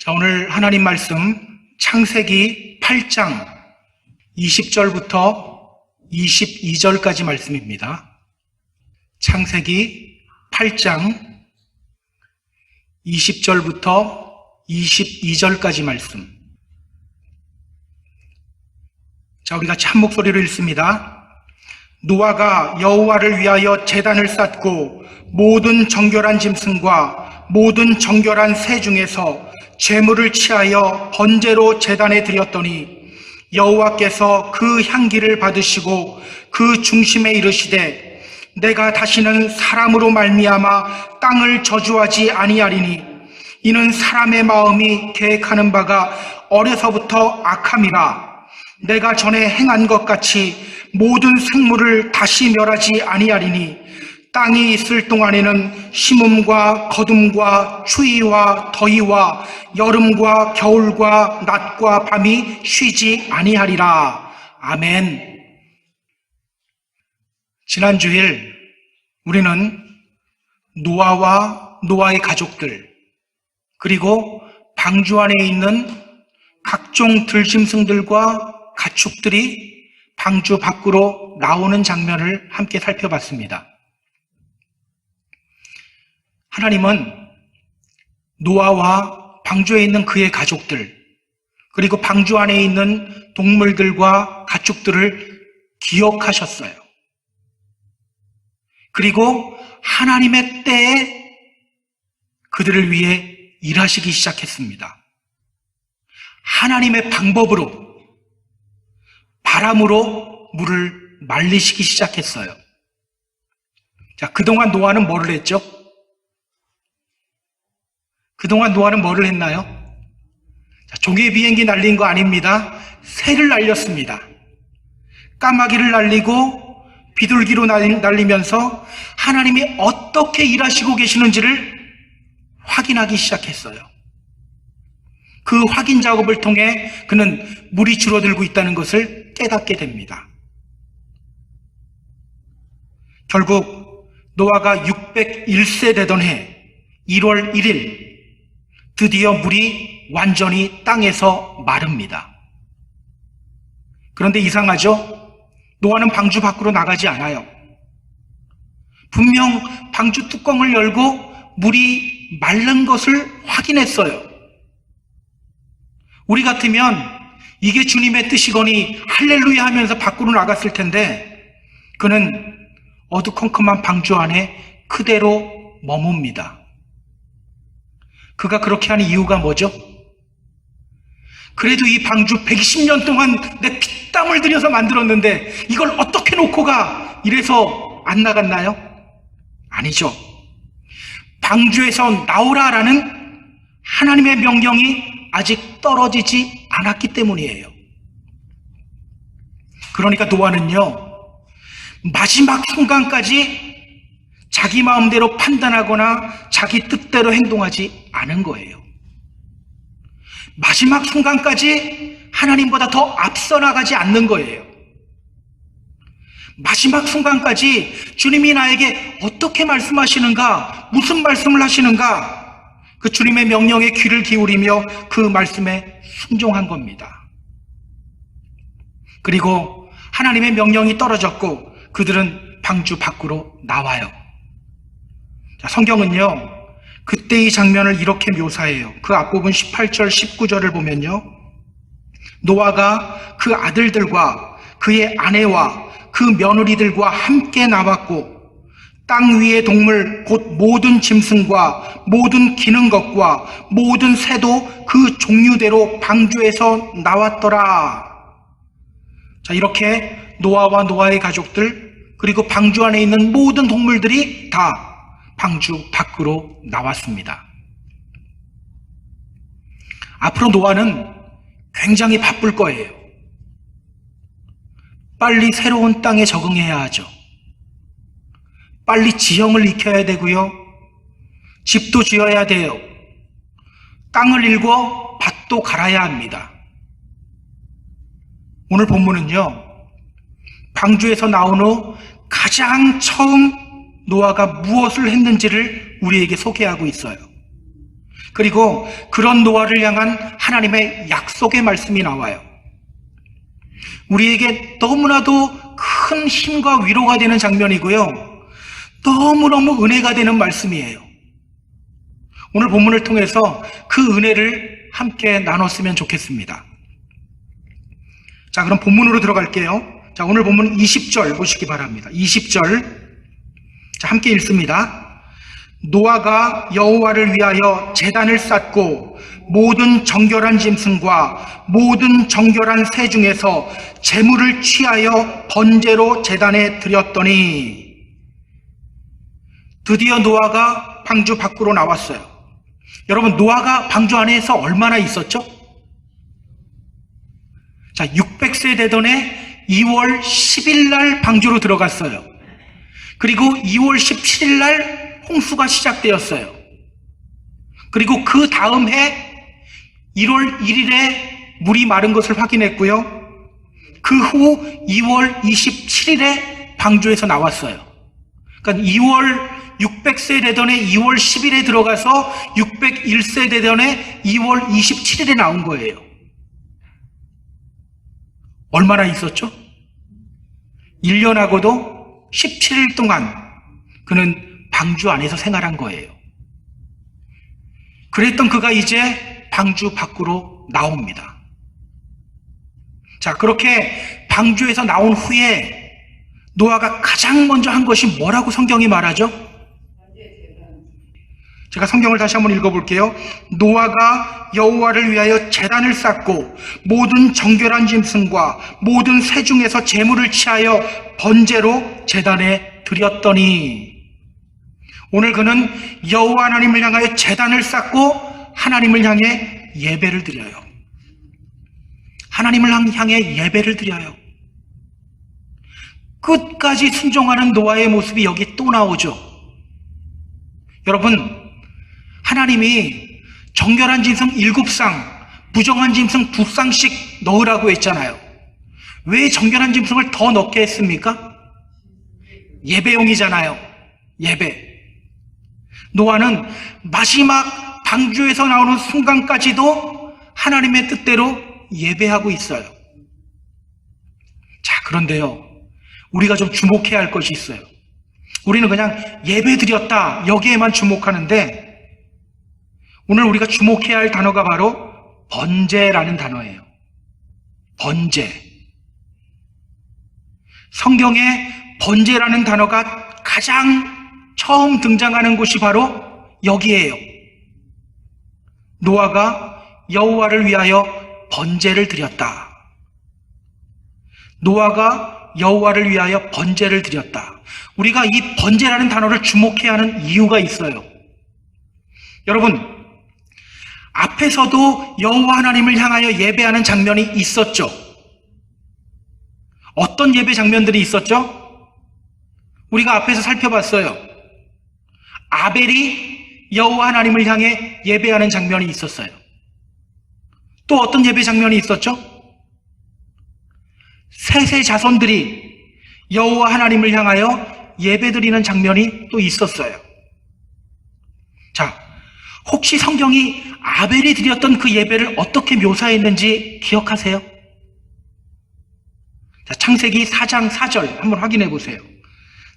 자, 오늘 하나님 말씀 창세기 8장 20절부터 22절까지 말씀입니다. 창세기 8장 20절부터 22절까지 말씀. 자, 우리 같이 한 목소리로 읽습니다. 노아가 여호와를 위하여 제단을 쌓고 모든 정결한 짐승과 모든 정결한 새 중에서 제물을 취하여 번제로 제단에 드렸더니 여호와께서 그 향기를 받으시고 그 중심에 이르시되 내가 다시는 사람으로 말미암아 땅을 저주하지 아니하리니 이는 사람의 마음이 계획하는 바가 어려서부터 악함이라. 내가 전에 행한 것 같이 모든 생물을 다시 멸하지 아니하리니 땅이 있을 동안에는 심음과 거둠과 추위와 더위와 여름과 겨울과 낮과 밤이 쉬지 아니하리라. 아멘. 지난 주일 우리는 노아와 노아의 가족들, 그리고 방주 안에 있는 각종 들짐승들과 가축들이 방주 밖으로 나오는 장면을 함께 살펴봤습니다. 하나님은 노아와 방주에 있는 그의 가족들, 그리고 방주 안에 있는 동물들과 가축들을 기억하셨어요. 그리고 하나님의 때에 그들을 위해 일하시기 시작했습니다. 하나님의 방법으로, 바람으로 물을 말리시기 시작했어요. 자, 그동안 노아는 뭐를 했죠? 그동안 노아는 뭐를 했나요? 자, 종이 비행기 날린 거 아닙니다. 새를 날렸습니다. 까마귀를 날리고 비둘기로 날리면서 하나님이 어떻게 일하시고 계시는지를 확인하기 시작했어요. 그 확인 작업을 통해 그는 물이 줄어들고 있다는 것을 깨닫게 됩니다. 결국 노아가 601세 되던 해 1월 1일 드디어 물이 완전히 땅에서 마릅니다. 그런데 이상하죠? 노아는 방주 밖으로 나가지 않아요. 분명 방주 뚜껑을 열고 물이 마른 것을 확인했어요. 우리 같으면 이게 주님의 뜻이거니 할렐루야 하면서 밖으로 나갔을 텐데 그는 어두컴컴한 방주 안에 그대로 머뭅니다. 그가 그렇게 하는 이유가 뭐죠? 그래도 이 방주 120년 동안 내 피땀을 들여서 만들었는데 이걸 어떻게 놓고 가? 이래서 안 나갔나요? 아니죠. 방주에서 나오라라는 하나님의 명령이 아직 떨어지지 않았기 때문이에요. 그러니까 노아는요, 마지막 순간까지 자기 마음대로 판단하거나 자기 뜻대로 행동하지 않은 거예요. 마지막 순간까지 하나님보다 더 앞서 나가지 않는 거예요. 마지막 순간까지 주님이 나에게 어떻게 말씀하시는가, 무슨 말씀을 하시는가, 그 주님의 명령에 귀를 기울이며 그 말씀에 순종한 겁니다. 그리고 하나님의 명령이 떨어졌고 그들은 방주 밖으로 나와요. 자, 성경은요, 그때 이 장면을 이렇게 묘사해요. 그 앞부분 18절, 19절을 보면요, 노아가 그 아들들과 그의 아내와 그 며느리들과 함께 나왔고 땅 위의 동물 곧 모든 짐승과 모든 기는 것과 모든 새도 그 종류대로 방주에서 나왔더라. 자, 이렇게 노아와 노아의 가족들, 그리고 방주 안에 있는 모든 동물들이 다 방주 밖으로 나왔습니다. 앞으로 노아는 굉장히 바쁠 거예요. 빨리 새로운 땅에 적응해야 하죠. 빨리 지형을 익혀야 되고요. 집도 지어야 돼요. 땅을 일궈 밭도 갈아야 합니다. 오늘 본문은요, 방주에서 나온 후 가장 처음 노아가 무엇을 했는지를 우리에게 소개하고 있어요. 그리고 그런 노아를 향한 하나님의 약속의 말씀이 나와요. 우리에게 너무나도 큰 힘과 위로가 되는 장면이고요. 너무너무 은혜가 되는 말씀이에요. 오늘 본문을 통해서 그 은혜를 함께 나눴으면 좋겠습니다. 자, 그럼 본문으로 들어갈게요. 자, 오늘 본문 20절 보시기 바랍니다. 20절. 자, 함께 읽습니다. 노아가 여호와를 위하여 제단을 쌓고 모든 정결한 짐승과 모든 정결한 새 중에서 제물을 취하여 번제로 제단에 드렸더니, 드디어 노아가 방주 밖으로 나왔어요. 여러분, 노아가 방주 안에서 얼마나 있었죠? 자, 600세 되던 해 2월 10일 날 방주로 들어갔어요. 그리고 2월 17일 날 홍수가 시작되었어요. 그리고 그 다음 해 1월 1일에 물이 마른 것을 확인했고요. 그 후 2월 27일에 방주에서 나왔어요. 그러니까 600세 되던 해 2월 10일에 들어가서 601세 되던 해 2월 27일에 나온 거예요. 얼마나 있었죠? 1년하고도 17일 동안 그는 방주 안에서 생활한 거예요. 그랬던 그가 이제 방주 밖으로 나옵니다. 자, 그렇게 방주에서 나온 후에 노아가 가장 먼저 한 것이 뭐라고 성경이 말하죠? 제가 성경을 다시 한번 읽어볼게요. 노아가 여호와를 위하여 제단을 쌓고 모든 정결한 짐승과 모든 새 중에서 제물을 취하여 번제로 제단에 드렸더니, 오늘 그는 여호와 하나님을 향하여 제단을 쌓고 하나님을 향해 예배를 드려요. 하나님을 향해 예배를 드려요. 끝까지 순종하는 노아의 모습이 여기 또 나오죠. 여러분, 하나님이 정결한 짐승 7상, 부정한 짐승 2쌍씩 넣으라고 했잖아요. 왜 정결한 짐승을 더 넣게 했습니까? 예배용이잖아요. 예배. 노아는 마지막 방주에서 나오는 순간까지도 하나님의 뜻대로 예배하고 있어요. 자, 그런데요, 우리가 좀 주목해야 할 것이 있어요. 우리는 그냥 예배 드렸다, 여기에만 주목하는데, 오늘 우리가 주목해야 할 단어가 바로 번제라는 단어예요. 번제. 성경에 번제라는 단어가 가장 처음 등장하는 곳이 바로 여기에요. 노아가 여호와를 위하여 번제를 드렸다. 노아가 여호와를 위하여 번제를 드렸다. 우리가 이 번제라는 단어를 주목해야 하는 이유가 있어요. 여러분, 앞에서도 여호와 하나님을 향하여 예배하는 장면이 있었죠. 어떤 예배 장면들이 있었죠? 우리가 앞에서 살펴봤어요. 아벨이 여호와 하나님을 향해 예배하는 장면이 있었어요. 또 어떤 예배 장면이 있었죠? 셋의 자손들이 여호와 하나님을 향하여 예배드리는 장면이 또 있었어요. 자, 혹시 성경이 아벨이 드렸던 그 예배를 어떻게 묘사했는지 기억하세요? 자, 창세기 4장 4절 한번 확인해 보세요.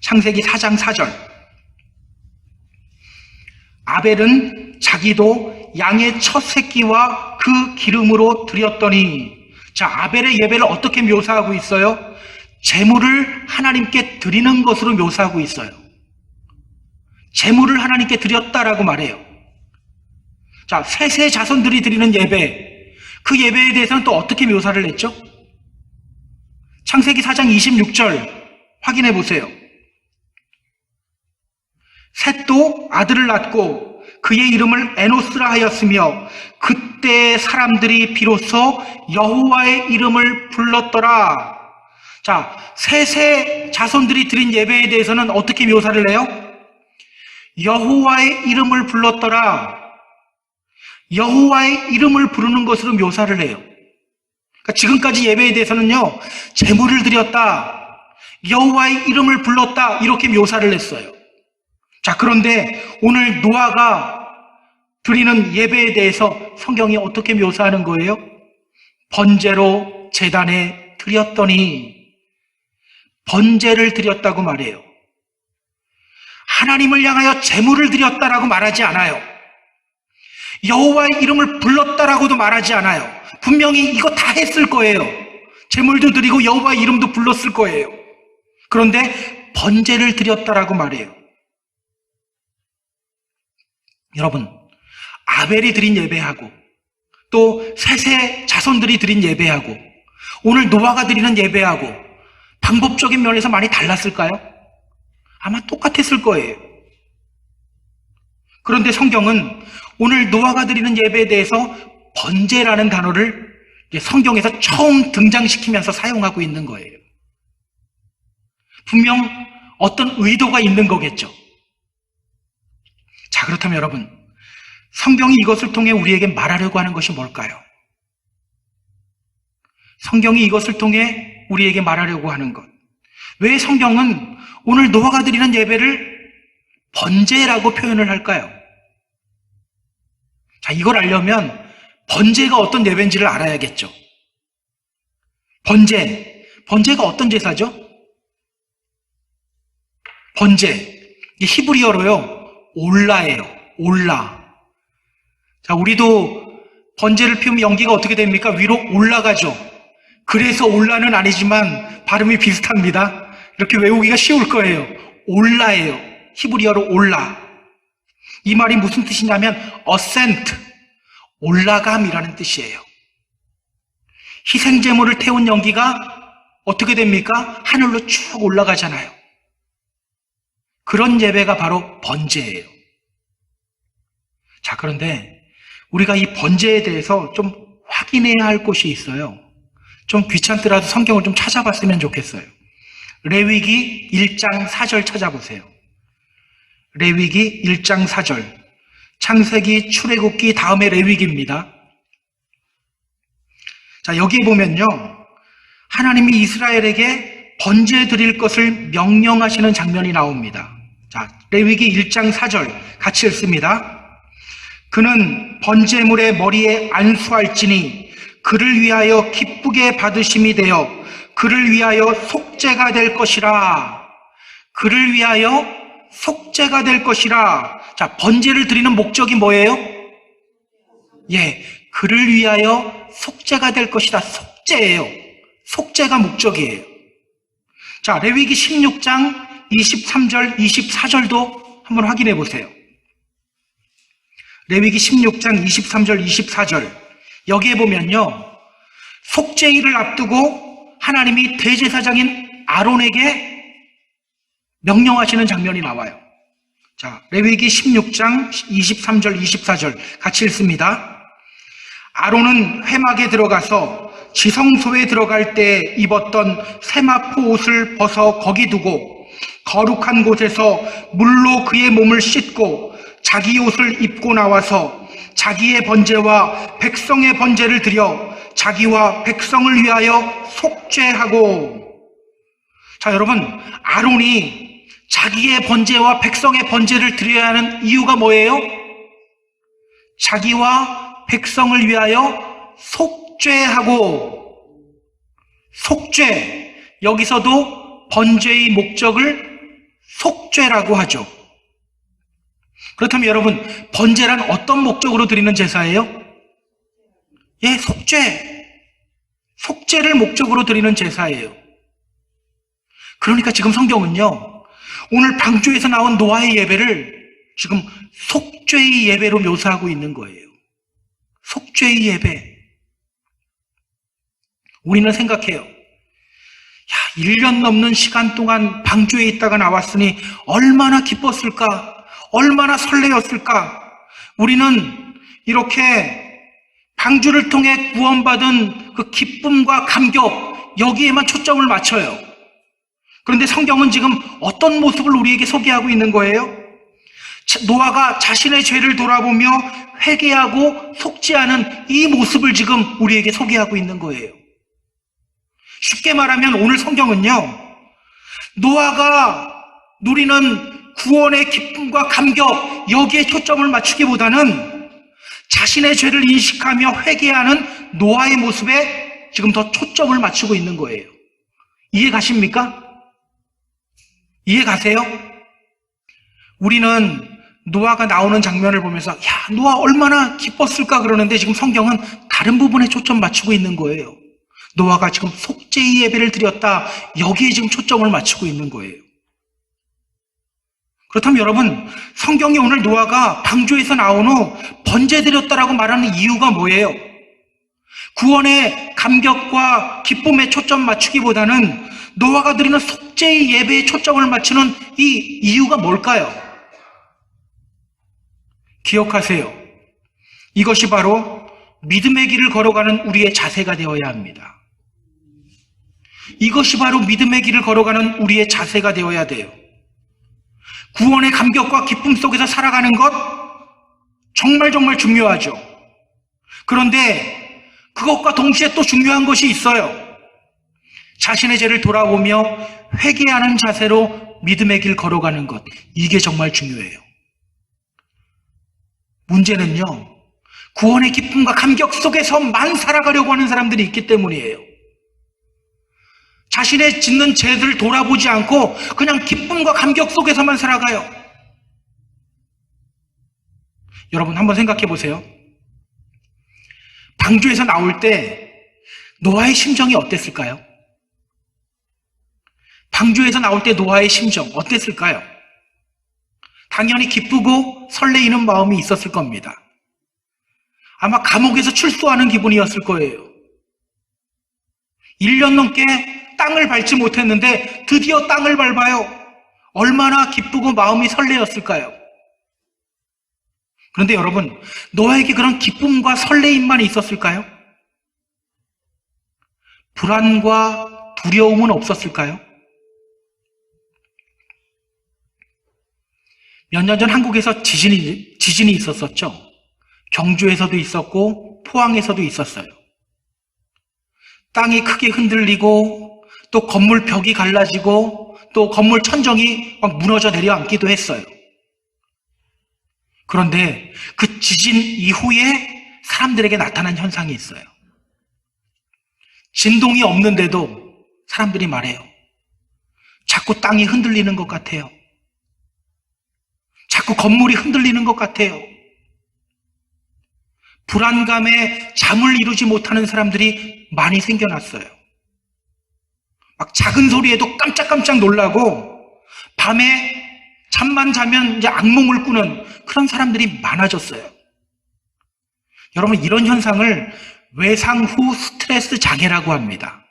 창세기 4장 4절. 아벨은 자기도 양의 첫 새끼와 그 기름으로 드렸더니, 자, 아벨의 예배를 어떻게 묘사하고 있어요? 제물을 하나님께 드리는 것으로 묘사하고 있어요. 제물을 하나님께 드렸다라고 말해요. 자, 셋의 자손들이 드리는 예배, 그 예배에 대해서는 또 어떻게 묘사를 했죠? 창세기 4장 26절 확인해 보세요. 셋도 아들을 낳고 그의 이름을 에노스라 하였으며 그때 사람들이 비로소 여호와의 이름을 불렀더라. 자, 셋의 자손들이 드린 예배에 대해서는 어떻게 묘사를 해요? 여호와의 이름을 불렀더라. 여호와의 이름을 부르는 것으로 묘사를 해요. 그러니까 지금까지 예배에 대해서는요, 제물을 드렸다, 여호와의 이름을 불렀다, 이렇게 묘사를 했어요. 자, 그런데 오늘 노아가 드리는 예배에 대해서 성경이 어떻게 묘사하는 거예요? 번제로 제단에 드렸더니, 번제를 드렸다고 말해요. 하나님을 향하여 제물을 드렸다라고 말하지 않아요. 여호와의 이름을 불렀다라고도 말하지 않아요. 분명히 이거 다 했을 거예요. 제물도 드리고 여호와의 이름도 불렀을 거예요. 그런데 번제를 드렸다라고 말해요. 여러분, 아벨이 드린 예배하고 또 셋의 자손들이 드린 예배하고 오늘 노아가 드리는 예배하고 방법적인 면에서 많이 달랐을까요? 아마 똑같았을 거예요. 그런데 성경은 오늘 노아가 드리는 예배에 대해서 번제라는 단어를 성경에서 처음 등장시키면서 사용하고 있는 거예요. 분명 어떤 의도가 있는 거겠죠. 자, 그렇다면 여러분, 성경이 이것을 통해 우리에게 말하려고 하는 것이 뭘까요? 성경이 이것을 통해 우리에게 말하려고 하는 것. 왜 성경은 오늘 노아가 드리는 예배를 번제라고 표현을 할까요? 자, 이걸 알려면 번제가 어떤 예배인지를 알아야겠죠. 번제가 어떤 제사죠? 번제, 히브리어로요, 올라예요. 올라. 자, 우리도 번제를 피우면 연기가 어떻게 됩니까? 위로 올라가죠. 그래서 올라는 아니지만 발음이 비슷합니다. 이렇게 외우기가 쉬울 거예요. 올라예요. 히브리어로 올라. 이 말이 무슨 뜻이냐면 ascent, 올라감이라는 뜻이에요. 희생제물을 태운 연기가 어떻게 됩니까? 하늘로 쭉 올라가잖아요. 그런 예배가 바로 번제예요. 자, 그런데 우리가 이 번제에 대해서 좀 확인해야 할 곳이 있어요. 좀 귀찮더라도 성경을 좀 찾아봤으면 좋겠어요. 레위기 1장 4절 찾아보세요. 레위기 1장 4절. 창세기, 출애굽기 다음에 레위기입니다. 자, 여기에 보면요, 하나님이 이스라엘에게 번제 드릴 것을 명령하시는 장면이 나옵니다. 자, 레위기 1장 4절 같이 읽습니다. 그는 번제물의 머리에 안수할지니 그를 위하여 기쁘게 받으심이 되어 그를 위하여 속죄가 될 것이라. 그를 위하여 속죄가 될 것이라. 자, 번제를 드리는 목적이 뭐예요? 예, 그를 위하여 속죄가 될 것이다. 속죄예요. 속죄가 목적이에요. 자, 레위기 16장 23절, 24절도 한번 확인해 보세요. 레위기 16장 23절, 24절. 여기에 보면요, 속죄일을 앞두고 하나님이 대제사장인 아론에게 명령하시는 장면이 나와요. 자, 레위기 16장 23절, 24절 같이 읽습니다. 아론은 회막에 들어가서 지성소에 들어갈 때 입었던 세마포 옷을 벗어 거기 두고 거룩한 곳에서 물로 그의 몸을 씻고 자기 옷을 입고 나와서 자기의 번제와 백성의 번제를 드려 자기와 백성을 위하여 속죄하고. 자, 여러분, 아론이 자기의 번제와 백성의 번제를 드려야 하는 이유가 뭐예요? 자기와 백성을 위하여 속죄하고. 속죄, 여기서도 번제의 목적을 속죄라고 하죠. 그렇다면 여러분, 번제란 어떤 목적으로 드리는 제사예요? 예, 속죄. 속죄를 목적으로 드리는 제사예요. 그러니까 지금 성경은요, 오늘 방주에서 나온 노아의 예배를 지금 속죄의 예배로 묘사하고 있는 거예요. 속죄의 예배. 우리는 생각해요. 야, 1년 넘는 시간 동안 방주에 있다가 나왔으니 얼마나 기뻤을까? 얼마나 설레었을까? 우리는 이렇게 방주를 통해 구원받은 그 기쁨과 감격, 여기에만 초점을 맞춰요. 그런데 성경은 지금 어떤 모습을 우리에게 소개하고 있는 거예요? 노아가 자신의 죄를 돌아보며 회개하고 속죄하는 이 모습을 지금 우리에게 소개하고 있는 거예요. 쉽게 말하면 오늘 성경은요, 노아가 누리는 구원의 기쁨과 감격, 여기에 초점을 맞추기보다는 자신의 죄를 인식하며 회개하는 노아의 모습에 지금 더 초점을 맞추고 있는 거예요. 이해 가십니까? 이해 가세요? 우리는 노아가 나오는 장면을 보면서 야, 노아 얼마나 기뻤을까 그러는데 지금 성경은 다른 부분에 초점 맞추고 있는 거예요. 노아가 지금 속죄의 예배를 드렸다. 여기에 지금 초점을 맞추고 있는 거예요. 그렇다면 여러분, 성경이 오늘 노아가 방주에서 나온 후 번제드렸다라고 말하는 이유가 뭐예요? 구원의 감격과 기쁨에 초점 맞추기보다는 노아가 드리는 속죄의 예배에 초점을 맞추는 이 이유가 뭘까요? 기억하세요. 이것이 바로 믿음의 길을 걸어가는 우리의 자세가 되어야 합니다. 이것이 바로 믿음의 길을 걸어가는 우리의 자세가 되어야 돼요. 구원의 감격과 기쁨 속에서 살아가는 것 정말 중요하죠. 그런데 그것과 동시에 또 중요한 것이 있어요. 자신의 죄를 돌아보며 회개하는 자세로 믿음의 길 걸어가는 것, 이게 정말 중요해요. 문제는요, 구원의 기쁨과 감격 속에서만 살아가려고 하는 사람들이 있기 때문이에요. 자신의 짓는 죄들을 돌아보지 않고 그냥 기쁨과 감격 속에서만 살아가요. 여러분 한번 생각해 보세요. 방주에서 나올 때 노아의 심정이 어땠을까요? 방주에서 나올 때 노아의 심정 어땠을까요? 당연히 기쁘고 설레이는 마음이 있었을 겁니다. 아마 감옥에서 출소하는 기분이었을 거예요. 1년 넘게 땅을 밟지 못했는데 드디어 땅을 밟아요. 얼마나 기쁘고 마음이 설레었을까요? 그런데 여러분, 노아에게 그런 기쁨과 설레임만 있었을까요? 불안과 두려움은 없었을까요? 몇 년 전 한국에서 지진이 있었었죠. 경주에서도 있었고 포항에서도 있었어요. 땅이 크게 흔들리고 또 건물 벽이 갈라지고 또 건물 천정이 막 무너져 내려앉기도 했어요. 그런데 그 지진 이후에 사람들에게 나타난 현상이 있어요. 진동이 없는데도 사람들이 말해요. 자꾸 땅이 흔들리는 것 같아요. 자꾸 건물이 흔들리는 것 같아요. 불안감에 잠을 이루지 못하는 사람들이 많이 생겨났어요. 막 작은 소리에도 깜짝깜짝 놀라고 밤에 잠만 자면 이제 악몽을 꾸는 그런 사람들이 많아졌어요. 여러분, 이런 현상을 외상 후 스트레스 장애라고 합니다.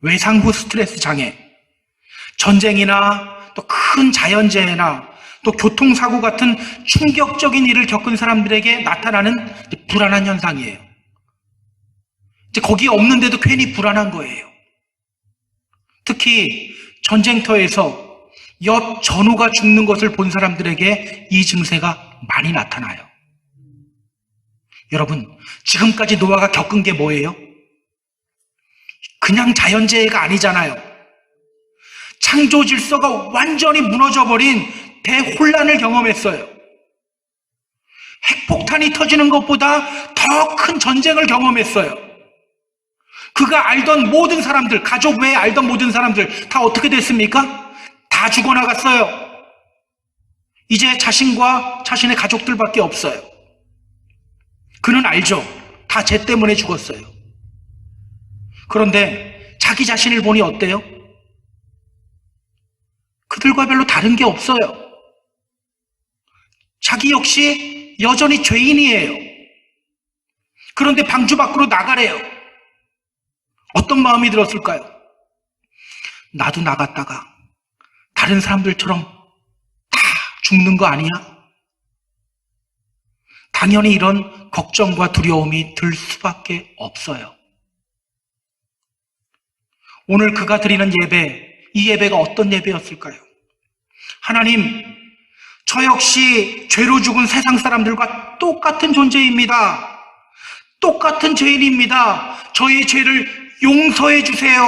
외상 후 스트레스 장애. 전쟁이나 또 큰 자연재해나 또 교통사고 같은 충격적인 일을 겪은 사람들에게 나타나는 불안한 현상이에요. 이제 거기에 없는데도 괜히 불안한 거예요. 특히 전쟁터에서 옆 전우가 죽는 것을 본 사람들에게 이 증세가 많이 나타나요. 여러분, 지금까지 노아가 겪은 게 뭐예요? 그냥 자연재해가 아니잖아요. 창조 질서가 완전히 무너져버린 대혼란을 경험했어요. 핵폭탄이 터지는 것보다 더 큰 전쟁을 경험했어요. 그가 알던 모든 사람들, 가족 외에 알던 모든 사람들 다 어떻게 됐습니까? 다 죽어나갔어요. 이제 자신과 자신의 가족들밖에 없어요. 그는 알죠. 다 죄 때문에 죽었어요. 그런데 자기 자신을 보니 어때요? 그들과 별로 다른 게 없어요. 자기 역시 여전히 죄인이에요. 그런데 방주 밖으로 나가래요. 어떤 마음이 들었을까요? 나도 나갔다가 다른 사람들처럼 다 죽는 거 아니야? 당연히 이런 걱정과 두려움이 들 수밖에 없어요. 오늘 그가 드리는 예배, 이 예배가 어떤 예배였을까요? 하나님, 저 역시 죄로 죽은 세상 사람들과 똑같은 존재입니다. 똑같은 죄인입니다. 저의 죄를 용서해 주세요.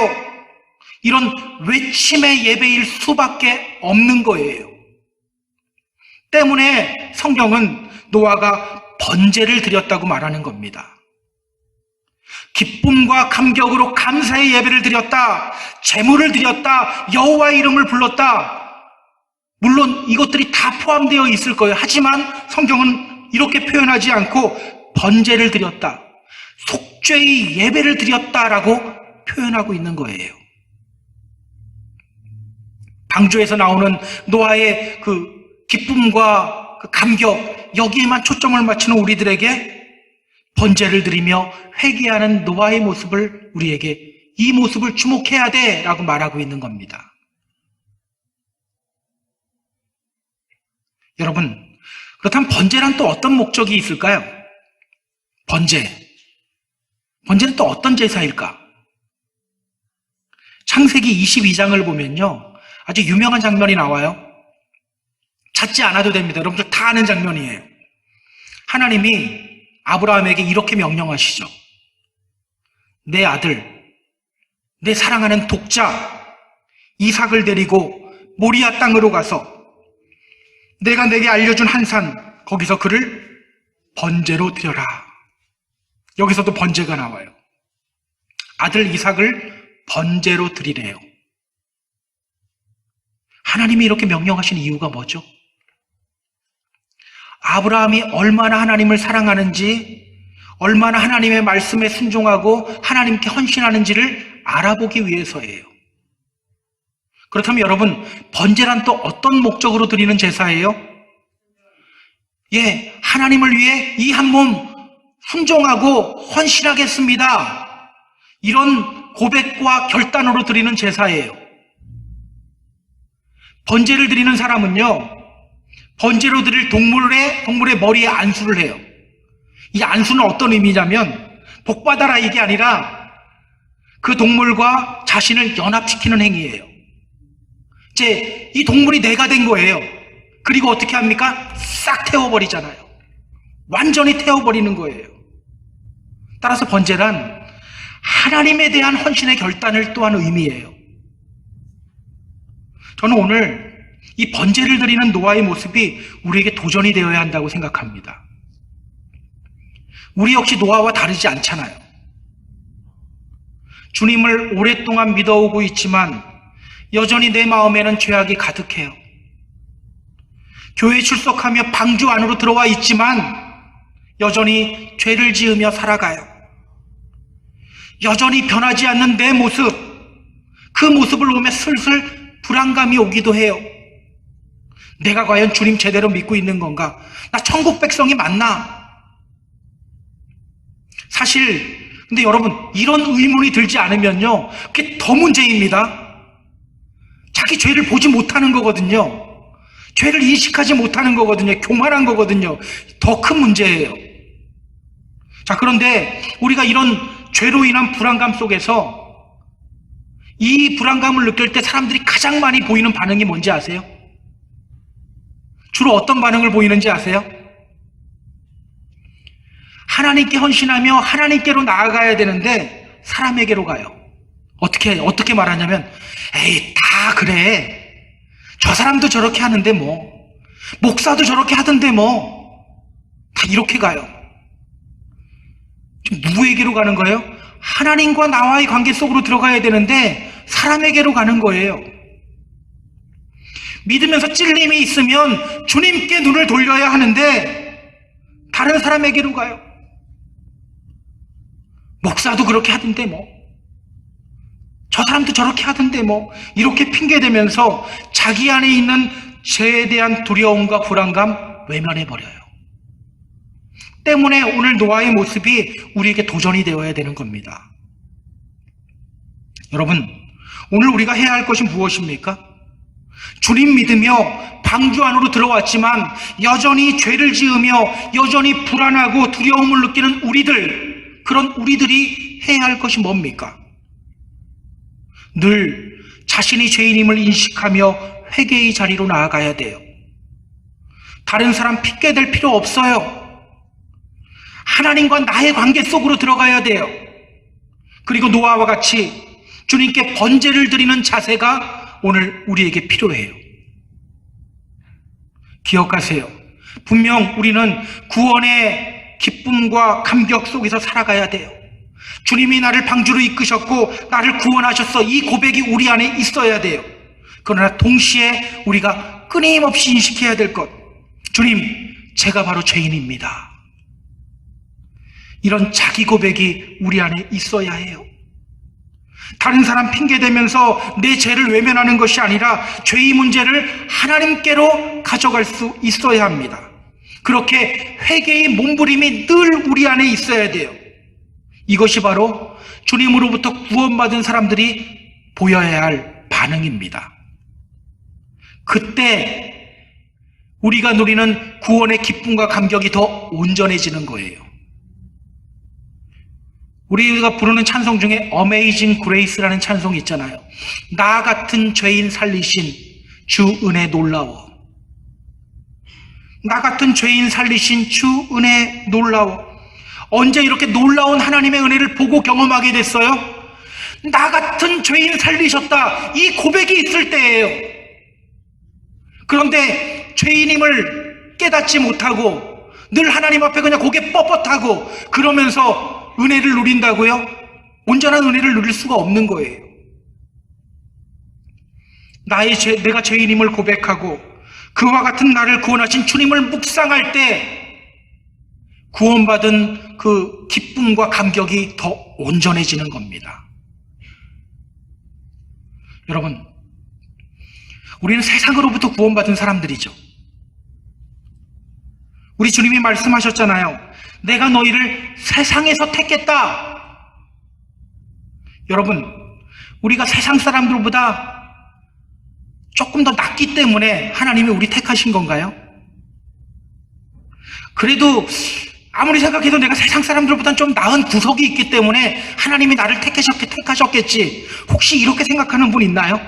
이런 외침의 예배일 수밖에 없는 거예요. 때문에 성경은 노아가 번제를 드렸다고 말하는 겁니다. 기쁨과 감격으로 감사의 예배를 드렸다, 제물을 드렸다, 여호와의 이름을 불렀다. 물론 이것들이 다 포함되어 있을 거예요. 하지만 성경은 이렇게 표현하지 않고 번제를 드렸다, 속죄의 예배를 드렸다라고 표현하고 있는 거예요. 방주에서 나오는 노아의 그 기쁨과 그 감격, 여기에만 초점을 맞추는 우리들에게 번제를 드리며 회개하는 노아의 모습을 우리에게 이 모습을 주목해야 돼 라고 말하고 있는 겁니다. 여러분, 그렇다면 번제란 또 어떤 목적이 있을까요? 번제는 또 어떤 제사일까? 창세기 22장을 보면요, 아주 유명한 장면이 나와요. 찾지 않아도 됩니다. 여러분들 다 아는 장면이에요. 하나님이 아브라함에게 이렇게 명령하시죠. 내 아들, 내 사랑하는 독자 이삭을 데리고 모리아 땅으로 가서 내가 내게 알려준 한 산, 거기서 그를 번제로 드려라. 여기서도 번제가 나와요. 아들 이삭을 번제로 드리래요. 하나님이 이렇게 명령하신 이유가 뭐죠? 아브라함이 얼마나 하나님을 사랑하는지, 얼마나 하나님의 말씀에 순종하고 하나님께 헌신하는지를 알아보기 위해서예요. 그렇다면 여러분, 번제란 또 어떤 목적으로 드리는 제사예요? 하나님을 위해 이 한 몸 순종하고 헌신하겠습니다, 이런 고백과 결단으로 드리는 제사예요. 번제를 드리는 사람은요, 번제로 드릴 동물의 머리에 안수를 해요. 이 안수는 어떤 의미냐면 복받아라 이게 아니라 그 동물과 자신을 연합시키는 행위예요. 이제 이 동물이 내가 된 거예요. 그리고 어떻게 합니까? 싹 태워버리잖아요. 완전히 태워버리는 거예요. 따라서 번제란 하나님에 대한 헌신의 결단을 또한 의미해요. 저는 오늘 이 번제를 드리는 노아의 모습이 우리에게 도전이 되어야 한다고 생각합니다. 우리 역시 노아와 다르지 않잖아요. 주님을 오랫동안 믿어오고 있지만 여전히 내 마음에는 죄악이 가득해요. 교회에 출석하며 방주 안으로 들어와 있지만 여전히 죄를 지으며 살아가요. 여전히 변하지 않는 내 모습, 그 모습을 보며 슬슬 불안감이 오기도 해요. 내가 과연 주님 제대로 믿고 있는 건가? 나 천국 백성이 맞나? 사실 근데 여러분, 이런 의문이 들지 않으면요, 그게 더 문제입니다. 자기 죄를 보지 못하는 거거든요. 죄를 인식하지 못하는 거거든요. 교만한 거거든요. 더 큰 문제예요. 자, 그런데 우리가 이런 죄로 인한 불안감 속에서 이 불안감을 느낄 때 사람들이 가장 많이 보이는 반응이 뭔지 아세요? 주로 어떤 반응을 보이는지 아세요? 하나님께 헌신하며 하나님께로 나아가야 되는데 사람에게로 가요. 어떻게 말하냐면, 에이, 다 그래. 저 사람도 저렇게 하는데 뭐, 목사도 저렇게 하던데 뭐, 다 이렇게 가요. 지금 누구에게로 가는 거예요? 하나님과 나와의 관계 속으로 들어가야 되는데 사람에게로 가는 거예요. 믿으면서 찔림이 있으면 주님께 눈을 돌려야 하는데 다른 사람에게로 가요. 목사도 그렇게 하던데 뭐, 저 사람도 저렇게 하던데 뭐, 이렇게 핑계대면서 자기 안에 있는 죄에 대한 두려움과 불안감 외면해버려요. 때문에 오늘 노아의 모습이 우리에게 도전이 되어야 되는 겁니다. 여러분, 오늘 우리가 해야 할 것이 무엇입니까? 주님 믿으며 방주 안으로 들어왔지만 여전히 죄를 지으며 여전히 불안하고 두려움을 느끼는 우리들, 그런 우리들이 해야 할 것이 뭡니까? 늘 자신이 죄인임을 인식하며 회개의 자리로 나아가야 돼요. 다른 사람 핑계댈 필요 없어요. 하나님과 나의 관계 속으로 들어가야 돼요. 그리고 노아와 같이 주님께 번제를 드리는 자세가 오늘 우리에게 필요해요. 기억하세요. 분명 우리는 구원의 기쁨과 감격 속에서 살아가야 돼요. 주님이 나를 방주로 이끄셨고 나를 구원하셨어. 이 고백이 우리 안에 있어야 돼요. 그러나 동시에 우리가 끊임없이 인식해야 될 것, 주님, 제가 바로 죄인입니다. 이런 자기 고백이 우리 안에 있어야 해요. 다른 사람 핑계대면서 내 죄를 외면하는 것이 아니라 죄의 문제를 하나님께로 가져갈 수 있어야 합니다. 그렇게 회개의 몸부림이 늘 우리 안에 있어야 돼요. 이것이 바로 주님으로부터 구원받은 사람들이 보여야 할 반응입니다. 그때 우리가 누리는 구원의 기쁨과 감격이 더 온전해지는 거예요. 우리가 부르는 찬송 중에 Amazing Grace라는 찬송이 있잖아요. 나 같은 죄인 살리신 주 은혜 놀라워. 나 같은 죄인 살리신 주 은혜 놀라워. 언제 이렇게 놀라운 하나님의 은혜를 보고 경험하게 됐어요? 나 같은 죄인 살리셨다. 이 고백이 있을 때예요. 그런데 죄인임을 깨닫지 못하고 늘 하나님 앞에 그냥 고개 뻣뻣하고 그러면서 은혜를 누린다고요? 온전한 은혜를 누릴 수가 없는 거예요. 내가 죄인임을 고백하고 그와 같은 나를 구원하신 주님을 묵상할 때 구원받은 그 기쁨과 감격이 더 온전해지는 겁니다. 여러분, 우리는 세상으로부터 구원받은 사람들이죠. 우리 주님이 말씀하셨잖아요. 내가 너희를 세상에서 택했다. 여러분, 우리가 세상 사람들보다 조금 더 낫기 때문에 하나님이 우리 택하신 건가요? 그래도 아무리 생각해도 내가 세상 사람들보다는 좀 나은 구석이 있기 때문에 하나님이 나를 택하셨겠지. 혹시 이렇게 생각하는 분 있나요?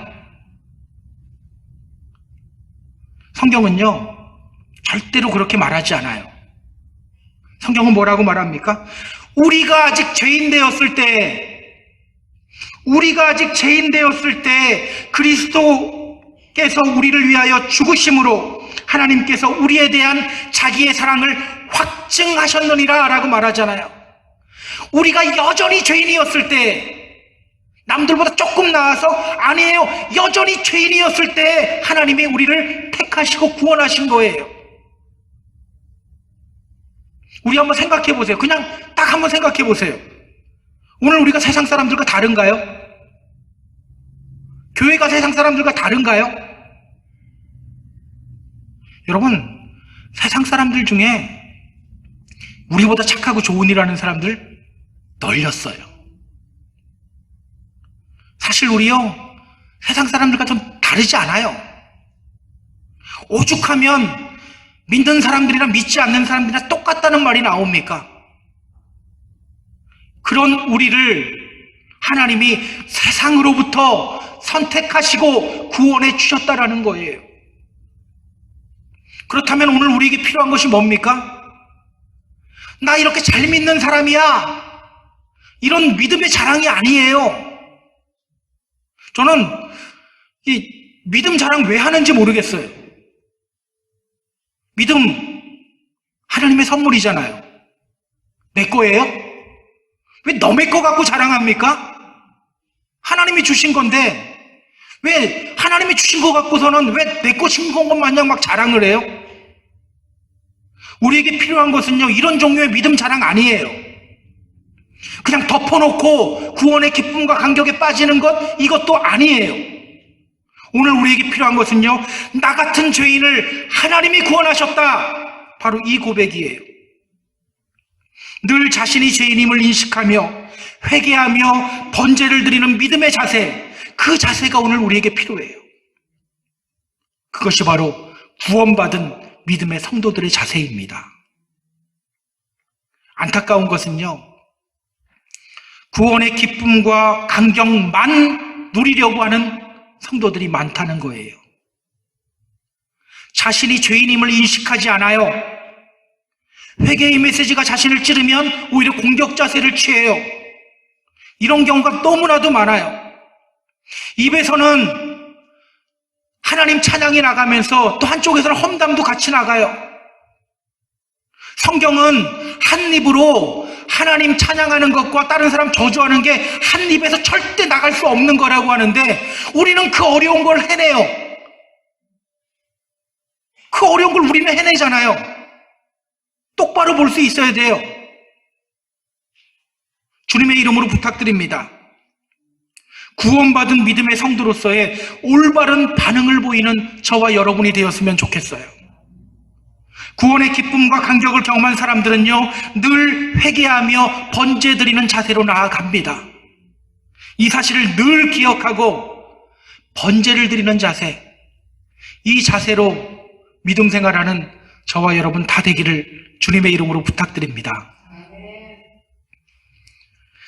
성경은요, 절대로 그렇게 말하지 않아요. 성경은 뭐라고 말합니까? 우리가 아직 죄인 되었을 때 그리스도께서 우리를 위하여 죽으심으로 하나님께서 우리에 대한 자기의 사랑을 확증하셨느니라 라고 말하잖아요. 우리가 여전히 죄인이었을 때, 남들보다 조금 나아서 아니에요, 여전히 죄인이었을 때 하나님이 우리를 택하시고 구원하신 거예요. 우리 한번 생각해 보세요. 그냥 딱 한번 생각해 보세요. 오늘 우리가 세상 사람들과 다른가요? 교회가 세상 사람들과 다른가요? 여러분, 세상 사람들 중에 우리보다 착하고 좋은 일 하는 사람들 널렸어요. 사실 우리요, 세상 사람들과 좀 다르지 않아요. 오죽하면 믿는 사람들이랑 믿지 않는 사람들이랑 똑같다는 말이 나옵니까? 그런 우리를 하나님이 세상으로부터 선택하시고 구원해 주셨다라는 거예요. 그렇다면 오늘 우리에게 필요한 것이 뭡니까? 나 이렇게 잘 믿는 사람이야. 이런 믿음의 자랑이 아니에요. 저는 이 믿음 자랑 왜 하는지 모르겠어요. 믿음, 하나님의 선물이잖아요. 내 거예요? 왜 남의 거 갖고 자랑합니까? 하나님이 주신 건데 왜 하나님이 주신 거 갖고서는 왜 내 것인 것 마냥 막 자랑을 해요? 우리에게 필요한 것은요, 이런 종류의 믿음 자랑 아니에요. 그냥 덮어놓고 구원의 기쁨과 감격에 빠지는 것, 이것도 아니에요. 오늘 우리에게 필요한 것은요, 나 같은 죄인을 하나님이 구원하셨다. 바로 이 고백이에요. 늘 자신이 죄인임을 인식하며 회개하며 번제를 드리는 믿음의 자세, 그 자세가 오늘 우리에게 필요해요. 그것이 바로 구원받은 믿음의 성도들의 자세입니다. 안타까운 것은요, 구원의 기쁨과 감격만 누리려고 하는 성도들이 많다는 거예요. 자신이 죄인임을 인식하지 않아요. 회개의 메시지가 자신을 찌르면 오히려 공격 자세를 취해요. 이런 경우가 너무나도 많아요. 입에서는 하나님 찬양이 나가면서 또 한쪽에서는 험담도 같이 나가요. 성경은 한 입으로 하나님 찬양하는 것과 다른 사람 저주하는 게 한 입에서 절대 나갈 수 없는 거라고 하는데 우리는 그 어려운 걸 해내요. 그 어려운 걸 우리는 해내잖아요. 똑바로 볼 수 있어야 돼요. 주님의 이름으로 부탁드립니다. 구원받은 믿음의 성도로서의 올바른 반응을 보이는 저와 여러분이 되었으면 좋겠어요. 구원의 기쁨과 감격을 경험한 사람들은요, 늘 회개하며 번제드리는 자세로 나아갑니다. 이 사실을 늘 기억하고 번제를 드리는 자세, 이 자세로 믿음 생활하는 저와 여러분 다 되기를 주님의 이름으로 부탁드립니다.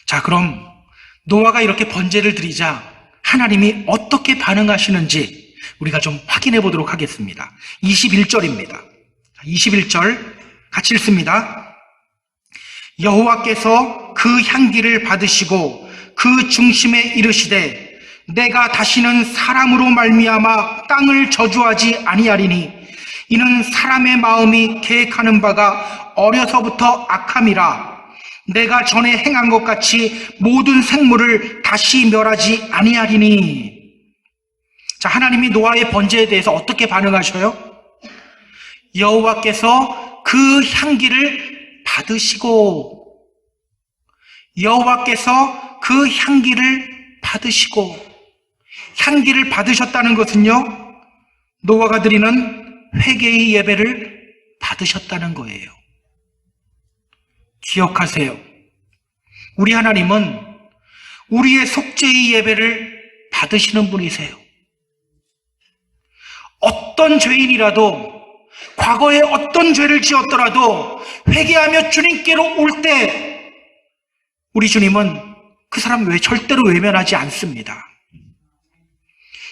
자, 그럼 노아가 이렇게 번제를 드리자 하나님이 어떻게 반응하시는지 우리가 좀 확인해 보도록 하겠습니다. 21절입니다. 21절 같이 읽습니다. 여호와께서 그 향기를 받으시고 그 중심에 이르시되 내가 다시는 사람으로 말미암아 땅을 저주하지 아니하리니 이는 사람의 마음이 계획하는 바가 어려서부터 악함이라. 내가 전에 행한 것 같이 모든 생물을 다시 멸하지 아니하리니. 자, 하나님이 노아의 번제에 대해서 어떻게 반응하셔요? 여호와께서 그 향기를 받으시고, 여호와께서 그 향기를 받으시고, 향기를 받으셨다는 것은요, 노아가 드리는 회개의 예배를 받으셨다는 거예요. 기억하세요. 우리 하나님은 우리의 속죄의 예배를 받으시는 분이세요. 어떤 죄인이라도 과거에 어떤 죄를 지었더라도 회개하며 주님께로 올 때 우리 주님은 그 사람 절대로 외면하지 않습니다.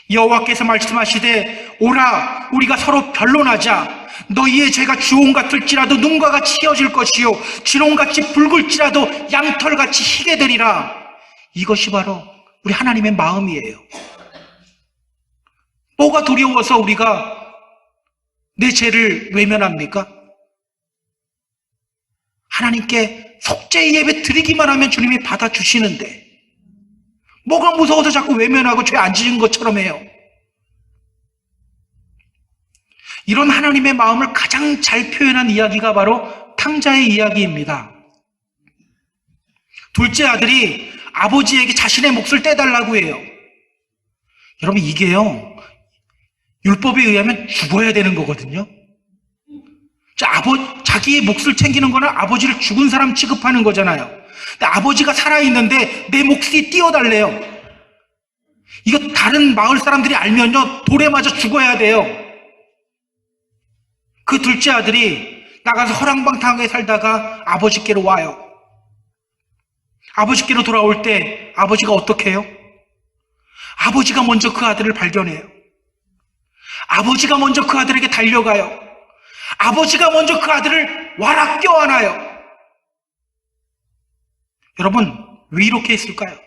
여호와께서 말씀하시되 오라 우리가 서로 변론하자. 너희의 죄가 주홍 같을지라도 눈과 같이 희어질 것이요 진홍같이 붉을지라도 양털같이 희게 되리라. 이것이 바로 우리 하나님의 마음이에요. 뭐가 두려워서 우리가 내 죄를 외면합니까? 하나님께 속죄의 예배 드리기만 하면 주님이 받아주시는데 뭐가 무서워서 자꾸 외면하고 죄 안 지은 것처럼 해요. 이런 하나님의 마음을 가장 잘 표현한 이야기가 바로 탕자의 이야기입니다. 둘째 아들이 아버지에게 자신의 몫을 떼달라고 해요. 여러분, 이게요, 율법에 의하면 죽어야 되는 거거든요. 자기의 몫을 챙기는 거는 아버지를 죽은 사람 취급하는 거잖아요. 근데 아버지가 살아있는데 내 몫이 띄워달래요. 이거 다른 마을 사람들이 알면요, 돌에 맞아 죽어야 돼요. 그 둘째 아들이 나가서 허랑방탕하게 살다가 아버지께로 와요. 아버지께로 돌아올 때 아버지가 어떻게 해요? 아버지가 먼저 그 아들을 발견해요. 아버지가 먼저 그 아들에게 달려가요. 아버지가 먼저 그 아들을 와라 껴안아요. 여러분, 왜 이렇게 했을까요?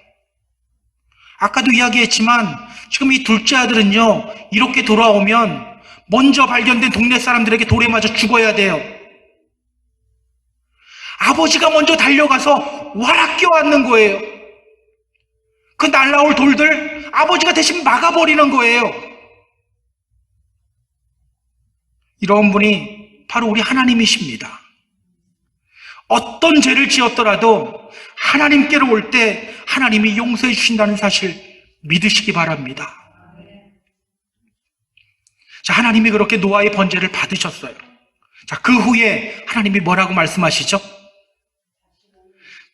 아까도 이야기했지만 지금 이 둘째 아들은요, 이렇게 돌아오면 먼저 발견된 동네 사람들에게 돌에 맞아 죽어야 돼요. 아버지가 먼저 달려가서 와라 껴안는 거예요. 그 날라올 돌들 아버지가 대신 막아버리는 거예요. 이런 분이 바로 우리 하나님이십니다. 어떤 죄를 지었더라도 하나님께로 올 때 하나님이 용서해 주신다는 사실 믿으시기 바랍니다. 자, 하나님이 그렇게 노아의 번제를 받으셨어요. 자, 그 후에 하나님이 뭐라고 말씀하시죠?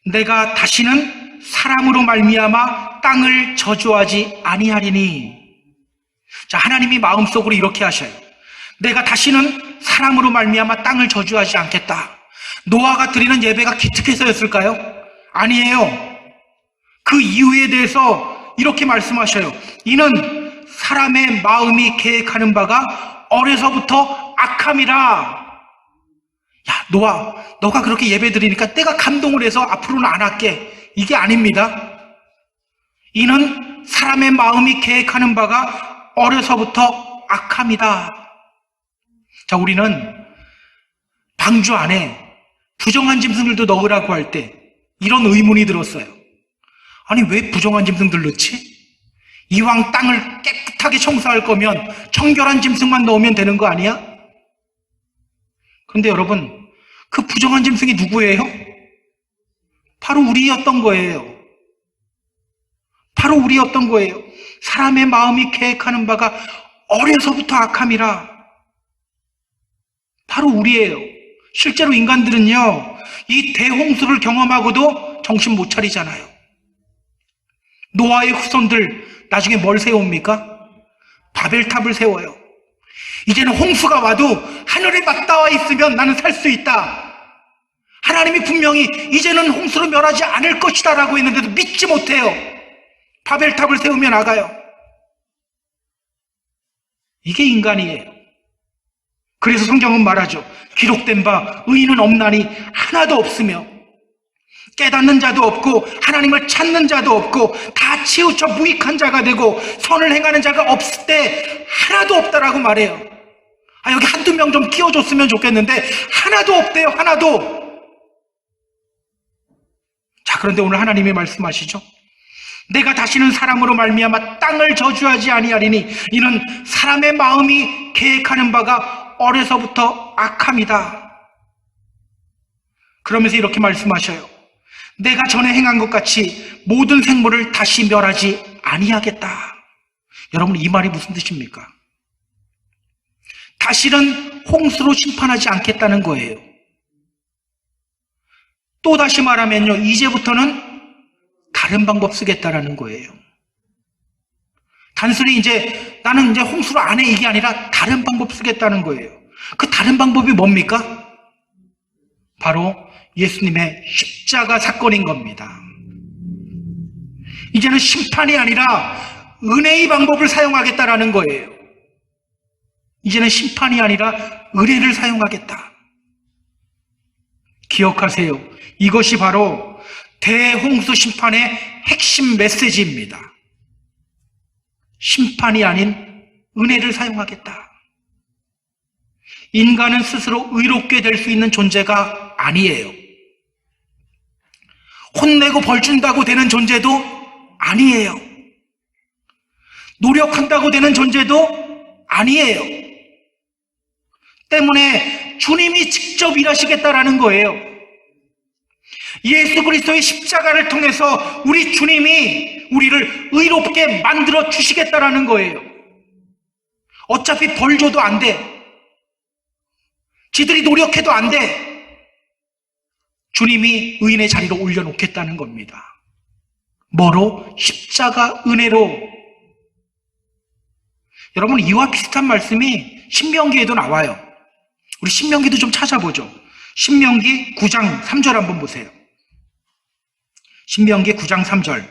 내가 다시는 사람으로 말미암아 땅을 저주하지 아니하리니. 자, 하나님이 마음속으로 이렇게 하셔요. 내가 다시는 사람으로 말미암아 땅을 저주하지 않겠다. 노아가 드리는 예배가 기특해서였을까요? 아니에요. 그 이유에 대해서 이렇게 말씀하셔요. 이는 사람의 마음이 계획하는 바가 어려서부터 악함이라. 야, 노아, 너가 그렇게 예배 드리니까 내가 감동을 해서 앞으로는 안 할게. 이게 아닙니다. 이는 사람의 마음이 계획하는 바가 어려서부터 악함이다. 자, 우리는 방주 안에 부정한 짐승들도 넣으라고 할 때 이런 의문이 들었어요. 아니, 왜 부정한 짐승들 넣지? 이왕 땅을 깨끗하게 청소할 거면 청결한 짐승만 넣으면 되는 거 아니야? 그런데 여러분, 그 부정한 짐승이 누구예요? 바로 우리였던 거예요. 바로 우리였던 거예요. 사람의 마음이 계획하는 바가 어려서부터 악함이라. 바로 우리예요. 실제로 인간들은요, 이 대홍수를 경험하고도 정신 못 차리잖아요. 노아의 후손들 나중에 뭘 세웁니까? 바벨탑을 세워요. 이제는 홍수가 와도 하늘에 맞닿아 있으면 나는 살 수 있다. 하나님이 분명히 이제는 홍수로 멸하지 않을 것이다 라고 했는데도 믿지 못해요. 바벨탑을 세우며 나가요. 이게 인간이에요. 그래서 성경은 말하죠. 기록된 바 의인은 없나니 하나도 없으며 깨닫는 자도 없고 하나님을 찾는 자도 없고 다 치우쳐 무익한 자가 되고 선을 행하는 자가 없을 때 하나도 없다라고 말해요. 여기 한두 명 좀 끼워줬으면 좋겠는데 하나도 없대요. 하나도. 자, 그런데 오늘 하나님이 말씀하시죠. 내가 다시는 사람으로 말미암아 땅을 저주하지 아니하리니 이는 사람의 마음이 계획하는 바가 어려서부터 악함이다. 그러면서 이렇게 말씀하셔요. 내가 전에 행한 것 같이 모든 생물을 다시 멸하지 아니하겠다. 여러분, 이 말이 무슨 뜻입니까? 다시는 홍수로 심판하지 않겠다는 거예요. 또 다시 말하면요, 이제부터는 다른 방법 쓰겠다라는 거예요. 단순히 나는 홍수로 안 해, 이게 아니라 다른 방법 쓰겠다는 거예요. 그 다른 방법이 뭡니까? 바로 예수님의 십자가 사건인 겁니다. 이제는 심판이 아니라 은혜의 방법을 사용하겠다라는 거예요. 이제는 심판이 아니라 은혜를 사용하겠다. 기억하세요. 이것이 바로 대홍수 심판의 핵심 메시지입니다. 심판이 아닌 은혜를 사용하겠다. 인간은 스스로 의롭게 될 수 있는 존재가 아니에요. 혼내고 벌 준다고 되는 존재도 아니에요. 노력한다고 되는 존재도 아니에요. 때문에 주님이 직접 일하시겠다라는 거예요. 예수 그리스도의 십자가를 통해서 우리 주님이 우리를 의롭게 만들어 주시겠다라는 거예요. 어차피 벌 줘도 안 돼. 지들이 노력해도 안 돼. 주님이 의인의 자리로 올려놓겠다는 겁니다. 뭐로? 십자가 은혜로. 여러분, 이와 비슷한 말씀이 신명기에도 나와요. 우리 신명기도 좀 찾아보죠. 신명기 9장 3절 한번 보세요. 신명기 9장 3절.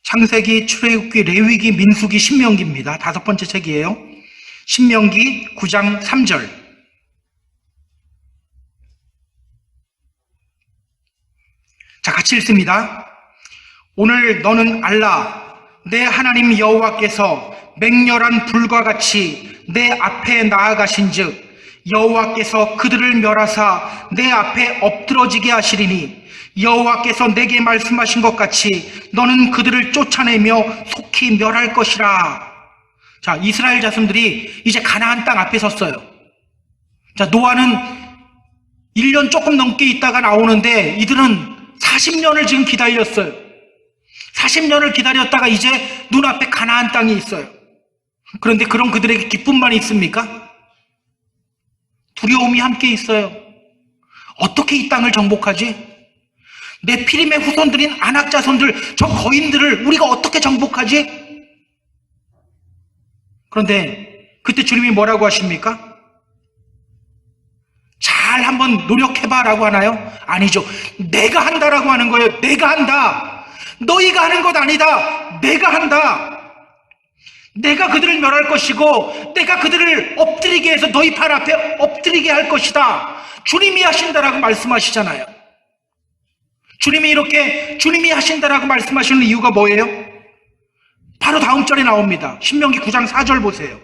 창세기, 출애굽기, 레위기, 민수기, 신명기입니다. 5번째 책이에요. 신명기 9장 3절. 자, 같이 읽습니다. 오늘 너는 알라, 내 하나님 여호와께서 맹렬한 불과 같이 내 앞에 나아가신즉 여호와께서 그들을 멸하사 내 앞에 엎드러지게 하시리니 여호와께서 내게 말씀하신 것 같이 너는 그들을 쫓아내며 속히 멸할 것이라. 자, 이스라엘 자손들이 이제 가나안 땅 앞에 섰어요. 자, 노아는 1년 조금 넘게 있다가 나오는데 이들은 40년을 지금 기다렸어요. 40년을 기다렸다가 이제 눈앞에 가나안 땅이 있어요. 그런데 그런 그들에게 기쁨만 있습니까? 두려움이 함께 있어요. 어떻게 이 땅을 정복하지? 내 피림의 후손들인 아낙 자손들, 저 거인들을 우리가 어떻게 정복하지? 그런데 그때 주님이 뭐라고 하십니까? 잘 한번 노력해봐 라고 하나요? 아니죠. 내가 한다라고 하는 거예요. 내가 한다. 너희가 하는 것 아니다. 내가 한다. 내가 그들을 멸할 것이고 내가 그들을 엎드리게 해서 너희 팔 앞에 엎드리게 할 것이다. 주님이 하신다라고 말씀하시잖아요. 주님이 하신다라고 말씀하시는 이유가 뭐예요? 바로 다음 절에 나옵니다. 신명기 9장 4절 보세요.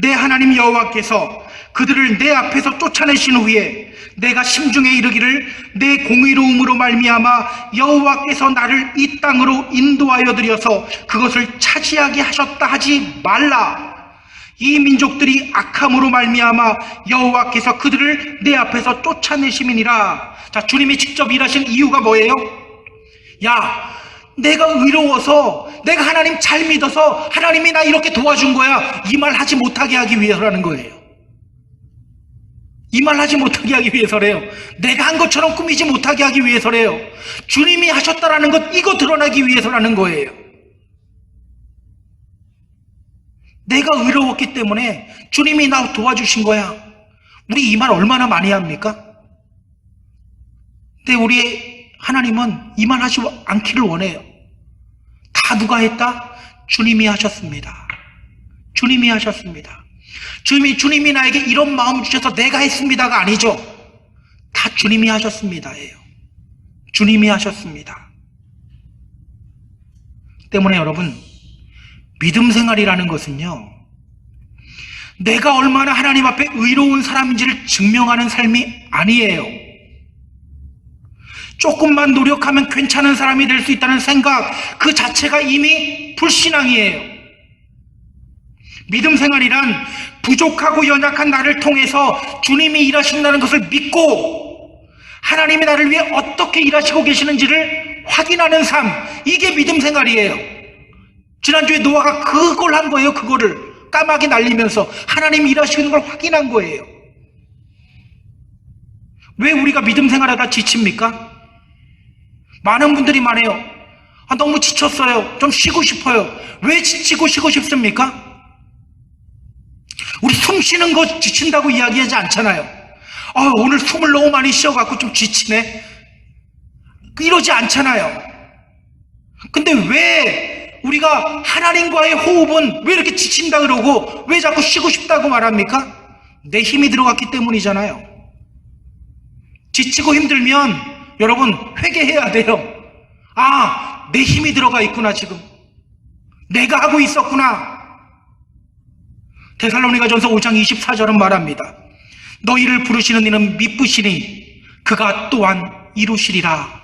내 하나님 여호와께서 그들을 내 앞에서 쫓아내신 후에 내가 심중에 이르기를 내 공의로움으로 말미암아 여호와께서 나를 이 땅으로 인도하여 들여서 그것을 차지하게 하셨다 하지 말라. 이 민족들이 악함으로 말미암아 여호와께서 그들을 내 앞에서 쫓아내심이니라. 자, 주님이 직접 일하신 이유가 뭐예요? 야, 내가 의로워서, 내가 하나님 잘 믿어서 하나님이 나 이렇게 도와준 거야. 이 말 하지 못하게 하기 위해서라는 거예요. 이 말 하지 못하게 하기 위해서래요. 내가 한 것처럼 꾸미지 못하게 하기 위해서래요. 주님이 하셨다라는 것, 이거 드러나기 위해서라는 거예요. 내가 의로웠기 때문에 주님이 나 도와주신 거야. 우리 이 말 얼마나 많이 합니까? 근데 우리 하나님은 이 말 하지 않기를 원해요. 다 누가 했다? 주님이 하셨습니다. 주님이 하셨습니다. 주님이 나에게 이런 마음을 주셔서 내가 했습니다가 아니죠. 다 주님이 하셨습니다예요. 주님이 하셨습니다. 때문에 여러분, 믿음 생활이라는 것은요, 내가 얼마나 하나님 앞에 의로운 사람인지를 증명하는 삶이 아니에요. 조금만 노력하면 괜찮은 사람이 될 수 있다는 생각, 그 자체가 이미 불신앙이에요. 믿음 생활이란 부족하고 연약한 나를 통해서 주님이 일하신다는 것을 믿고 하나님이 나를 위해 어떻게 일하시고 계시는지를 확인하는 삶, 이게 믿음 생활이에요. 지난주에 노아가 그걸 한 거예요. 그거를 까마귀 날리면서 하나님이 일하시는 걸 확인한 거예요. 왜 우리가 믿음 생활하다 지칩니까? 많은 분들이 말해요. 너무 지쳤어요. 좀 쉬고 싶어요. 왜 지치고 쉬고 싶습니까? 우리 숨 쉬는 거 지친다고 이야기하지 않잖아요. 오늘 숨을 너무 많이 쉬어갖고 좀 지치네. 이러지 않잖아요. 근데 왜 우리가 하나님과의 호흡은 왜 이렇게 지친다 그러고 왜 자꾸 쉬고 싶다고 말합니까? 내 힘이 들어갔기 때문이잖아요. 지치고 힘들면 여러분 회개해야 돼요. 내 힘이 들어가 있구나. 지금 내가 하고 있었구나. 데살로니가전서 5장 24절은 말합니다. 너희를 부르시는 이는 미쁘시니 그가 또한 이루시리라.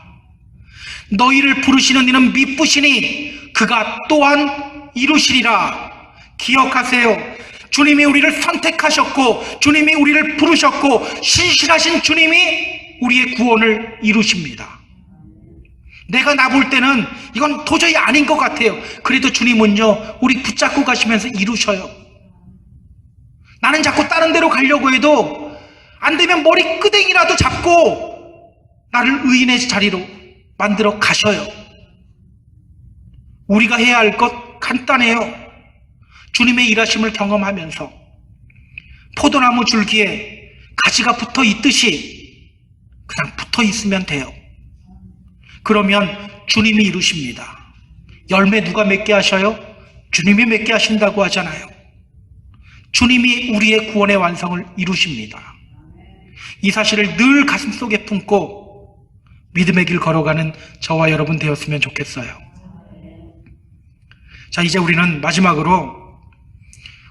너희를 부르시는 이는 미쁘시니 그가 또한 이루시리라. 기억하세요. 주님이 우리를 선택하셨고 주님이 우리를 부르셨고 신실하신 주님이 우리의 구원을 이루십니다. 내가 나 볼 때는 이건 도저히 아닌 것 같아요. 그래도 주님은요, 우리 붙잡고 가시면서 이루셔요. 나는 자꾸 다른 데로 가려고 해도 안 되면 머리 끄댕이라도 잡고 나를 의인의 자리로 만들어 가셔요. 우리가 해야 할 것 간단해요. 주님의 일하심을 경험하면서 포도나무 줄기에 가지가 붙어 있듯이 그냥 붙어 있으면 돼요. 그러면 주님이 이루십니다. 열매 누가 맺게 하셔요? 주님이 맺게 하신다고 하잖아요. 주님이 우리의 구원의 완성을 이루십니다. 이 사실을 늘 가슴속에 품고 믿음의 길 걸어가는 저와 여러분 되었으면 좋겠어요. 자, 이제 우리는 마지막으로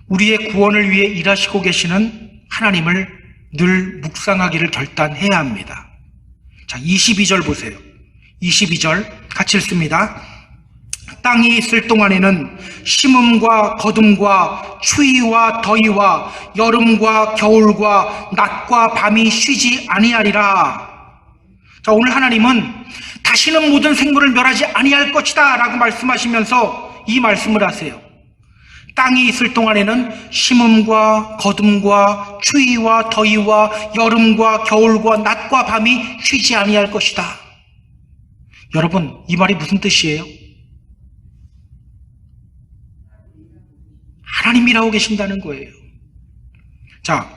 우리의 구원을 위해 일하시고 계시는 하나님을 늘 묵상하기를 결단해야 합니다. 자, 22절 보세요. 22절 같이 읽습니다. 땅이 있을 동안에는 심음과 거둠과 추위와 더위와 여름과 겨울과 낮과 밤이 쉬지 아니하리라. 자, 오늘 하나님은 다시는 모든 생물을 멸하지 아니할 것이다 라고 말씀하시면서 이 말씀을 하세요. 땅이 있을 동안에는 심음과 거둠과 추위와 더위와 여름과 겨울과 낮과 밤이 쉬지 아니할 것이다. 여러분, 이 말이 무슨 뜻이에요? 하나님이 일하고 계신다는 거예요. 자,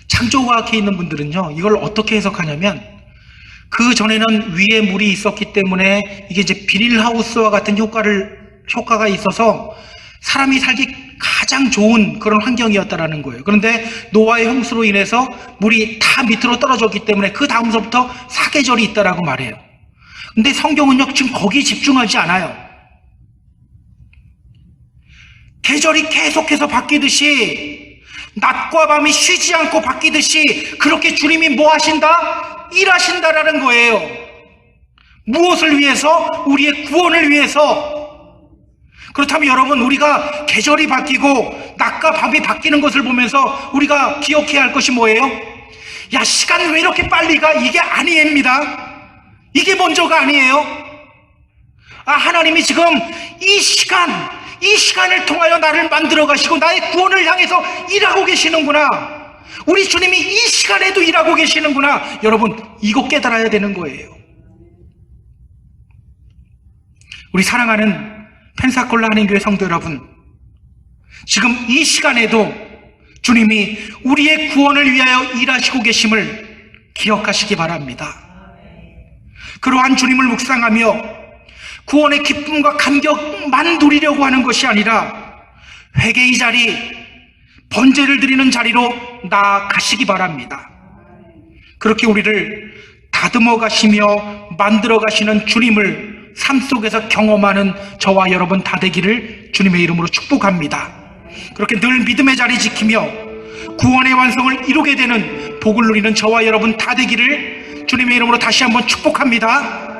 창조과학에 있는 분들은요, 이걸 어떻게 해석하냐면, 그 전에는 위에 물이 있었기 때문에 이게 이제 비닐하우스와 같은 효과가 있어서 사람이 살기 가장 좋은 그런 환경이었다라는 거예요. 그런데 노아의 홍수로 인해서 물이 다 밑으로 떨어졌기 때문에 그 다음서부터 사계절이 있다라고 말해요. 근데 성경은요, 지금 거기에 집중하지 않아요. 계절이 계속해서 바뀌듯이, 낮과 밤이 쉬지 않고 바뀌듯이 그렇게 주님이 뭐 하신다? 일하신다라는 거예요. 무엇을 위해서? 우리의 구원을 위해서. 그렇다면 여러분, 우리가 계절이 바뀌고 낮과 밤이 바뀌는 것을 보면서 우리가 기억해야 할 것이 뭐예요? 야, 시간 왜 이렇게 빨리 가? 이게 아니입니다. 이게 먼저가 아니에요. 하나님이 지금 이 시간을 통하여 나를 만들어 가시고 나의 구원을 향해서 일하고 계시는구나. 우리 주님이 이 시간에도 일하고 계시는구나. 여러분, 이거 깨달아야 되는 거예요. 우리 사랑하는 펜사콜라 한인교회 성도 여러분, 지금 이 시간에도 주님이 우리의 구원을 위하여 일하시고 계심을 기억하시기 바랍니다. 그러한 주님을 묵상하며 구원의 기쁨과 감격만 누리려고 하는 것이 아니라 회개의 자리, 번제를 드리는 자리로 나아가시기 바랍니다. 그렇게 우리를 다듬어 가시며 만들어 가시는 주님을 삶 속에서 경험하는 저와 여러분 다 되기를 주님의 이름으로 축복합니다. 그렇게 늘 믿음의 자리 지키며 구원의 완성을 이루게 되는 복을 누리는 저와 여러분 다 되기를 주님의 이름으로 다시 한번 축복합니다.